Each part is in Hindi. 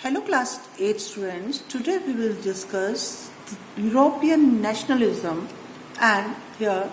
Hello class 8 students. Today we will discuss European nationalism, and here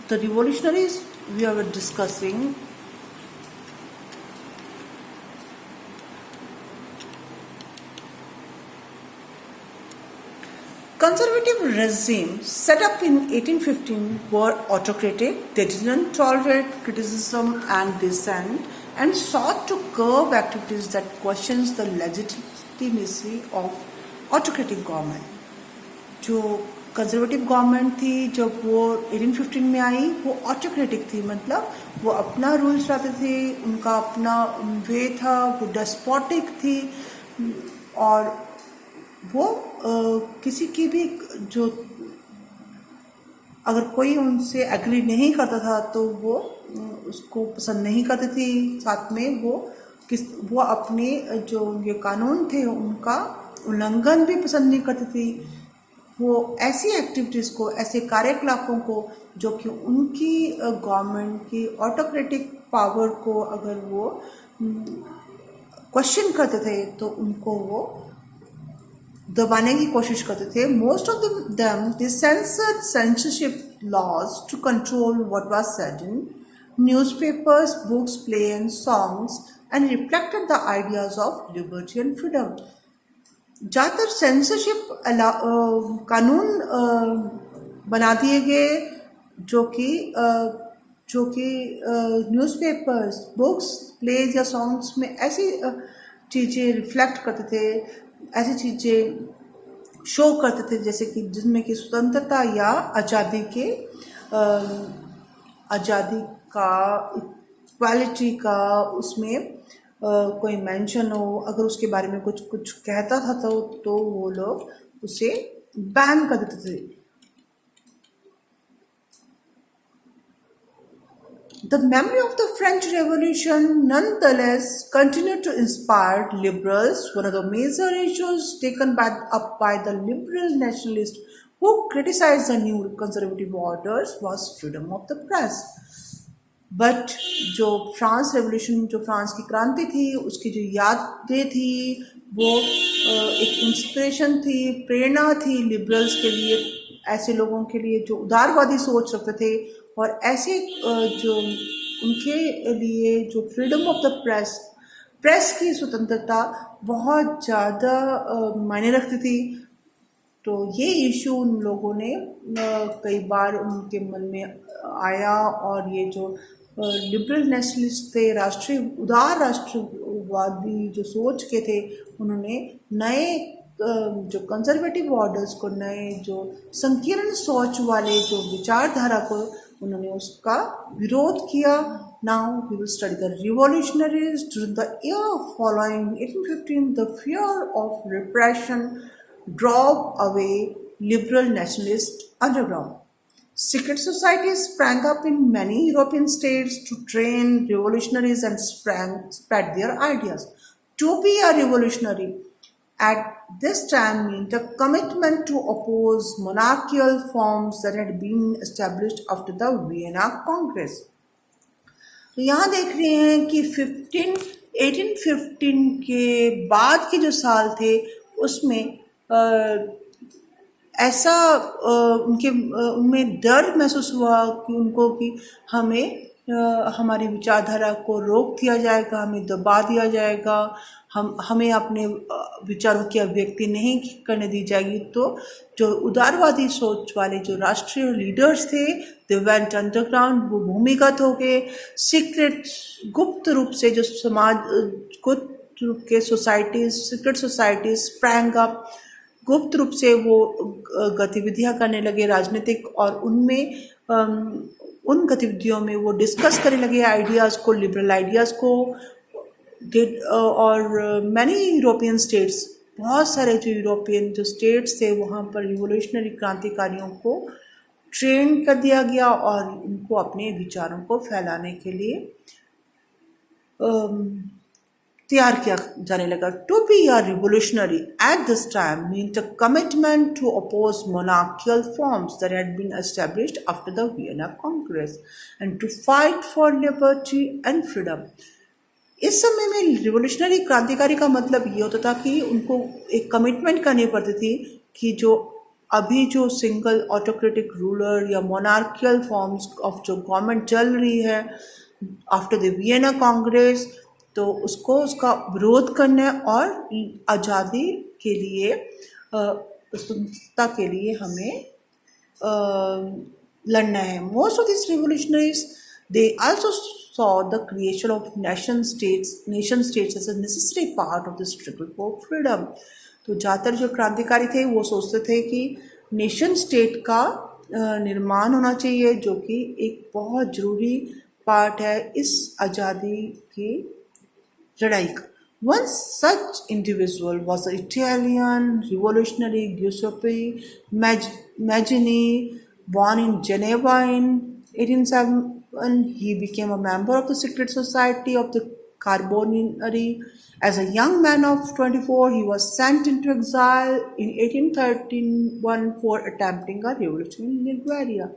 the revolutionaries we are discussing. Conservative regimes set up in 1815 were autocratic. They didn't tolerate criticism and dissent and sought to curb activities that questions the legitimacy of autocratic government. जो कंजर्वेटिव गवर्नमेंट थी जब वो 1815 में आई वो ऑटोक्रेटिक थी, मतलब वो अपना रूल्स लाते थे, उनका अपना वे था, वो डेस्पोटिक थी और वो किसी की भी जो अगर कोई उनसे एग्री नहीं करता था तो वो उसको पसंद नहीं करती थी। साथ में वो अपने जो ये कानून थे उनका उल्लंघन भी पसंद नहीं करती थी। वो ऐसी एक्टिविटीज़ को, ऐसे कार्यकलापों को जो कि उनकी गवर्नमेंट की ऑटोक्रेटिक पावर को अगर वो क्वेश्चन करते थे तो उनको वो दबाने की कोशिश करते थे। Most of them they censored censorship laws to control what was said in newspapers, books, plays and songs and reflected the ideas of liberty and freedom. ज़्यादातर सेंसरशिप कानून बना दिए गए जो कि न्यूज़पेपर्स, बुक्स, प्लेज या सॉन्ग्स में ऐसी चीज़ें रिफ्लेक्ट करते थे, ऐसी चीज़ें शो करते थे जैसे कि जिसमें कि स्वतंत्रता या आज़ादी का इक्वालिटी का उसमें कोई मेंशन हो, अगर उसके बारे में कुछ कहता था तो वो लोग उसे बैन कर देते थे। The memory of the French Revolution nonetheless continued to inspire liberals. One of the major issues taken up by the liberal nationalists who criticized the new conservative orders was freedom of the press. But जो फ्रांस रेवोल्यूशन, जो फ्रांस की क्रांति थी, उसकी जो यादें थी वो एक इंस्पिरेशन थी, प्रेरणा थी लिबरल्स के लिए, ऐसे लोगों के लिए जो उदारवादी सोच रखते थे और ऐसे जो उनके लिए जो फ्रीडम ऑफ द प्रेस की स्वतंत्रता बहुत ज़्यादा मायने रखती थी। तो ये इशू उन लोगों ने कई बार उनके मन में आया और ये जो लिबरल नेशनलिस्ट थे, उदार राष्ट्रवादी जो सोच के थे, उन्होंने नए जो कंजर्वेटिव ऑर्डर्स को, नए जो संकीर्ण सोच वाले जो विचारधारा को उन्होंने उसका विरोध किया। Now we will study the revolutionaries during the year following 1815. The fear of repression drove away liberal nationalist underground. Secret societies sprang up in many European states to train revolutionaries and spread their ideas. To be a revolutionary at this time meant a commitment to oppose monarchical forms that had been established after the Vienna Congress. तो यहाँ देख रहे हैं कि 1815 के बाद के जो साल थे उसमें ऐसा उनमें डर महसूस हुआ कि उनको कि हमारी विचारधारा को रोक दिया जाएगा, हमें दबा दिया जाएगा, हमें अपने विचारों की अभिव्यक्ति नहीं करने दी जाएगी। तो जो उदारवादी सोच वाले जो राष्ट्रीय लीडर्स थे, दे वेंट अंडरग्राउंड, वो भूमिगत हो गए। सीक्रेट, गुप्त रूप से जो गुप्त रूप के सीक्रेट सोसाइटीज स्प्रैंग अप, गुप्त रूप से वो गतिविधियां करने लगे राजनीतिक, और उनमें उन गतिविधियों में वो डिस्कस करने लगे आइडियाज़ को, लिबरल आइडियाज़ को। और मैनी यूरोपियन स्टेट्स, बहुत सारे जो यूरोपियन जो स्टेट्स थे वहाँ पर रिवोल्यूशनरी क्रांतिकारियों को ट्रेन कर दिया गया और उनको अपने विचारों को फैलाने के लिए तैयार किया जाने लगा। To be a revolutionary at this time means a commitment to oppose monarchical forms that had been established after the Vienna Congress and to fight for liberty and freedom. इस समय में रिवोल्यूशनरी क्रांतिकारी का मतलब ये होता था कि उनको एक कमिटमेंट करनी पड़ती थी कि जो अभी जो सिंगल ऑटोक्रेटिक रूलर या मोनार्कियल फॉर्म्स ऑफ जो गवर्नमेंट चल रही है आफ्टर द वियना कांग्रेस, तो उसको उसका विरोध करना है और आज़ादी के लिए स्वतंत्रता के लिए हमें लड़ना है. Most of these revolutionaries, they also saw the creation of nation states as a necessary part of the struggle for freedom. तो ज़्यादातर जो क्रांतिकारी थे वो सोचते थे कि नेशन स्टेट का निर्माण होना चाहिए, जो कि एक बहुत ज़रूरी पार्ट है इस आज़ादी की लड़ाई का. One such individual was the Italian revolutionary Giuseppe Mazzini. Born in Geneva in 1807, he became a member of the secret society of the Carbonari. As a young man of 24, he was sent into exile in 1831 for attempting a revolution in Liguria.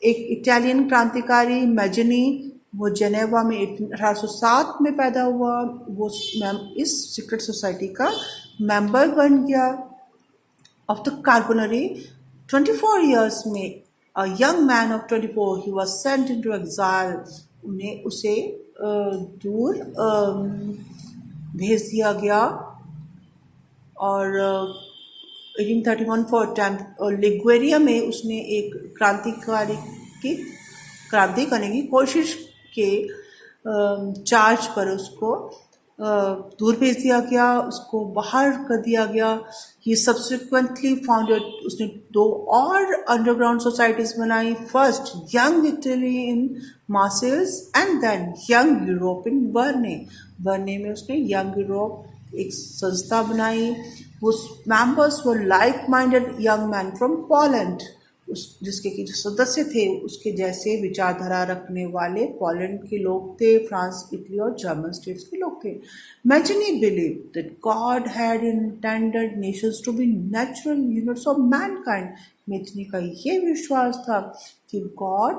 एक इटालियन क्रांतिकारी मैजनी, वो जेनेवा में 1807 में पैदा हुआ. वो इस सीक्रेट सोसाइटी का मेंबर बन गया ऑफ द कार्बोनरी. 24 years में a young man of 24, he was sent into exile. उन्हें उसे दूर भेज दिया गया और 1831 फॉर अटेम्प्ट. और लिग्वेरिया में उसने एक क्रांति करने की कोशिश के चार्ज पर उसको दूर भेज दिया गया, उसको बाहर कर दिया गया. ही सब्सिक्वेंटली फाउंडेड, उसने 2 और अंडरग्राउंड सोसाइटीज बनाई. First Young Italy in Marseilles and then Young Europe in Berne. Berne में उसने यंग यूरोप एक संस्था बनाई. उस members were like minded young man from Poland, जिसके कि जो सदस्य थे उसके जैसे विचारधारा रखने वाले पोलैंड के लोग थे, फ्रांस, इटली और जर्मन स्टेट्स के लोग थे. Mazzini believe that God had intended nations to be natural units of mankind. Mazzini का ये विश्वास था कि गॉड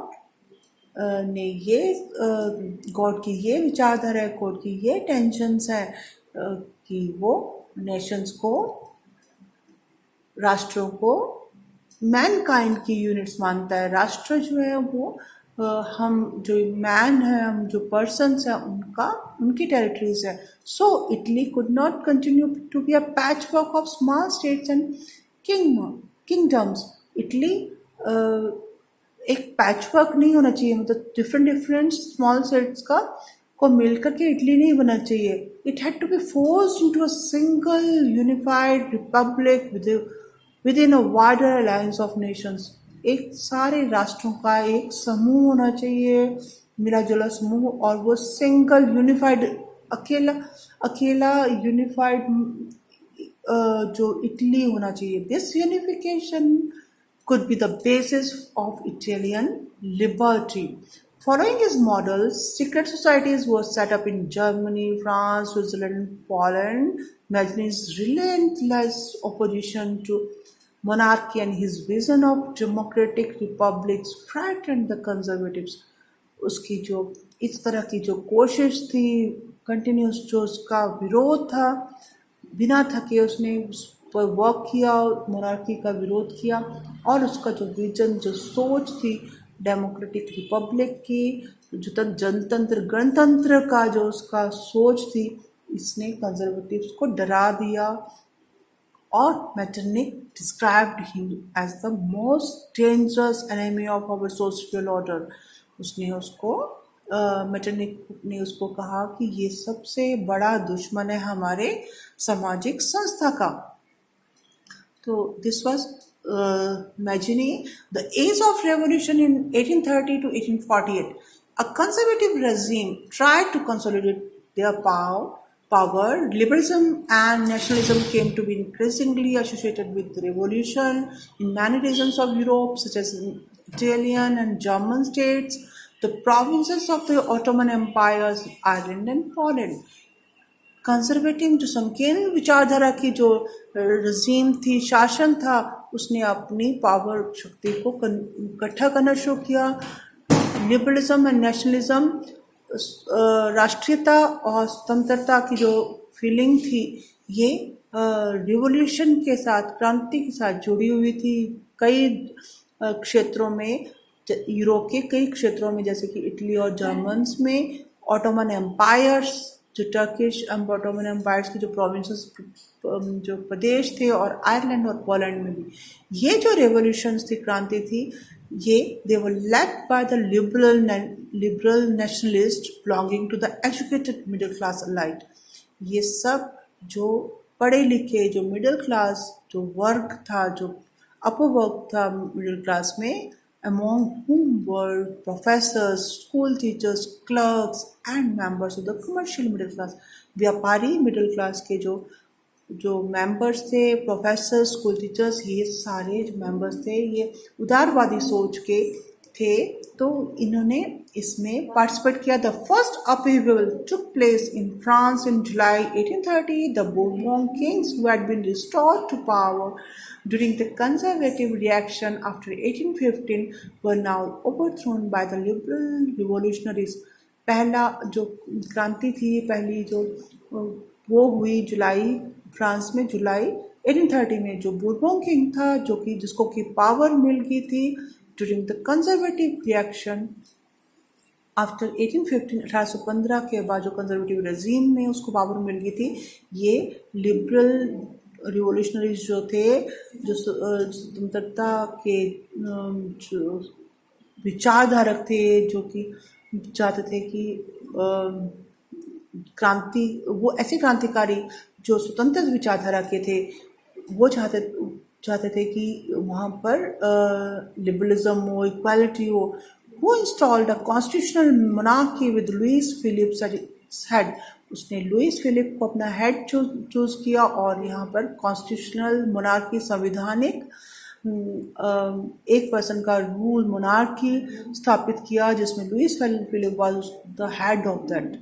की ये विचारधारा है, गॉड की ये टेंशन्स है कि वो नेशंस को, राष्ट्रों को मैनकाइंड की यूनिट्स मानता है. राष्ट्र जो है वो हम जो मैन है, हम जो पर्सन्स हैं उनकी टेरिटरीज है. So Italy could not continue to be a patch work of small states and kingdoms. Italy एक पैच वर्क नहीं होना चाहिए, मतलब डिफरेंट स्मॉल स्टेट्स को मिलकर के इटली नहीं बनना चाहिए. It had to be forced into a single unified republic within a wider alliance of nations. एक सारे राष्ट्रों का एक समूह होना चाहिए, मिला जुला समूह, और वो सिंगल यूनिफाइड अकेला यूनिफाइड जो इटली होना चाहिए. This unification could be the basis of Italian liberty. Following his model, secret societies were set up in Germany, France, Switzerland, Poland. Mazzini's relentless opposition to monarchy and his vision of democratic republics frightened the conservatives. उसकी जो इस तरह की जो कोशिश थी, कंटिन्यूस जो उसका विरोध था, बिना थके उसने उस पर वर्क किया, मोनार्की का विरोध किया, और उसका जो विजन, जो सोच थी डेमोक्रेटिक रिपब्लिक की, जो जनतंत्र गणतंत्र का जो उसका सोच थी, इसने कंजर्वेटिव्स को डरा दिया. और Metternich described him as the most dangerous enemy of our social order. Metternich ने उसको कहा कि ये सबसे बड़ा दुश्मन है हमारे सामाजिक संस्था का. तो this was Mazzini. The age of revolution in 1830 to 1848. A conservative regime tried to consolidate their power. Liberalism and nationalism came to be increasingly associated with the revolution in many regions of Europe, such as Italian and German states, the provinces of the Ottoman empires, Ireland and Poland. Conservative जो संकीर्ण विचारधारा की जो रजीम थी, शासन था, उसने अपनी पावर शक्ति को इकट्ठा करना शुरू किया. लिबरलिज्म एंड नेशनलिज्म राष्ट्रीयता और स्वतंत्रता की जो फीलिंग थी, ये रिवॉल्यूशन के साथ, क्रांति के साथ जुड़ी हुई थी। कई क्षेत्रों में, यूरोप के कई क्षेत्रों में, जैसे कि इटली और जर्मन्स में, ऑटोमन एम्पायर्स, जो टर्किश ऑटोमन एम्पायर्स की जो प्रोविंसेस, जो प्रदेश थे, और आयरलैंड और पोलैंड में भी ये जो रेवोल्यूशंस थी, क्रांति थी, ये they were led by the liberal nationalist belonging to the educated middle class elite. ये सब जो पढ़े लिखे, जो मिडिल क्लास जो वर्ग था, जो अपर वर्ग था मिडिल क्लास में, among whom were professors, school teachers, clerks, and members of the commercial middle class। व्यापारी मिडिल क्लास के जो जो मेंबर्स थे, प्रोफेसर, स्कूल टीचर्स, ये सारे जो मेंबर्स थे, ये उदारवादी सोच के थे, तो इन्होंने इसमें पार्टिसिपेट किया। The first upheaval took place in France in July 1830. The Bourbon kings, who had been restored to power during the conservative reaction after 1815, were now overthrown by the liberal revolutionaries। पहला जो क्रांति थी, पहली जो वो हुई फ्रांस में जुलाई 1830 में। जो बूरबोन किंग था, जो कि जिसको की पावर मिल गई थी during the conservative reaction after 1815, 1815 के बाद जो कंजर्वेटिव रेजीम में उसको पावर मिल गई थी। ये लिबरल रिवोल्यूशनरीज जो थे, जो स्वतंत्रता के जो विचारधारक थे, जो कि चाहते थे कि क्रांति, वो ऐसे क्रांतिकारी जो स्वतंत्र विचारधारा के थे, वो चाहते थे कि वहाँ पर लिबरलिज्म हो, इक्वालिटी हो। वो installed a constitutional monarchy with Louis Philippe's head. उसने लुइस फिलिप को अपना हेड चूज किया, और यहाँ पर कॉन्स्टिट्यूशनल मोनार्की, संविधानिक एक पर्सन का रूल मोनार्की स्थापित किया, जिसमें Louis Philippe was the head of that.